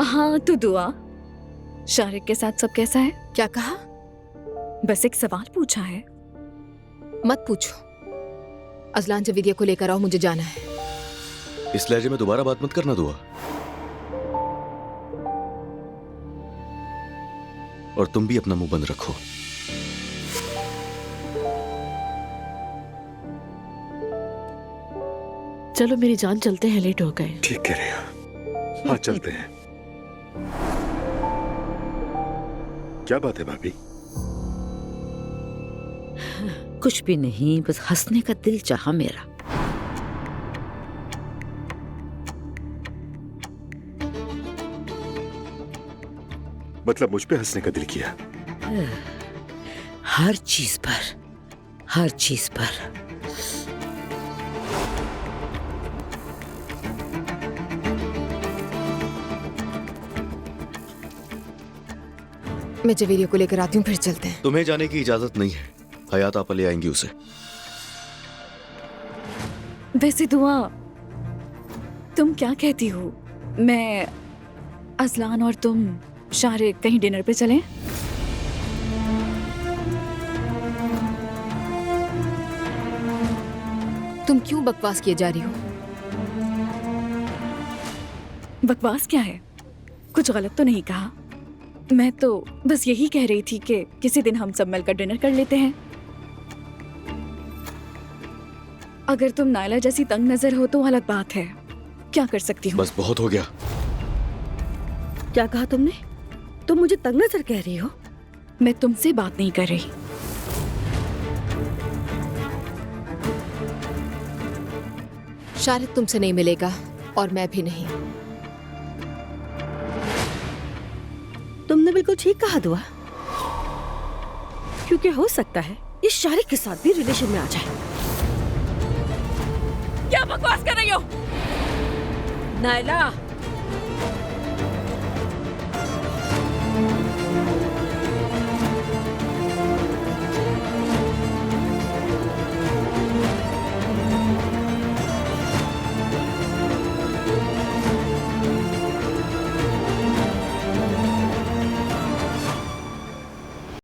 हाँ तो दुआ, शारिक के साथ सब कैसा है? क्या कहा? बस एक सवाल पूछा है। मत पूछो। अजलान से विद्या को लेकर आओ, मुझे जाना है। इस लहजे में दोबारा बात मत करना दुआ। और तुम भी अपना मुंह बंद रखो। चलो मेरी जान, चलते हैं, लेट हो गए। ठीक कह रहे हो। हाँ चलते हैं। क्या बात है भाभी? कुछ भी नहीं, बस हंसने का दिल चाहा मेरा। मतलब मुझ पे हंसने का दिल किया? हर चीज पर, हर चीज पर। मैं जवेरिया को लेकर आती हूँ, फिर चलते हैं। तुम्हें जाने की इजाजत नहीं है, हयात आपा ले आएंगी उसे। वैसे दुआ, तुम क्या कहती हो? मैं, अजलान और तुम शारिक कहीं डिनर पे चलें? तुम क्यों बकवास किए जा रही हो? बकवास क्या है? कुछ गलत तो नहीं कहा? मैं तो बस यही कह रही थी कि किसी दिन हम सब मिलकर डिनर कर लेते हैं। अगर तुम नायला जैसी तंग नजर हो तो अलग बात है, क्या कर सकती हूँ। बस बहुत हो गया। क्या कहा तुमने? तुम मुझे तंग नजर कह रही हो? मैं तुमसे बात नहीं कर रही। शारिक तुमसे नहीं मिलेगा और मैं भी नहीं। तुमने बिल्कुल ठीक कहा दुआ, क्योंकि हो सकता है इस शारिक के साथ भी रिलेशन में आ जाए। क्या बकवास कर रही हो? नायला,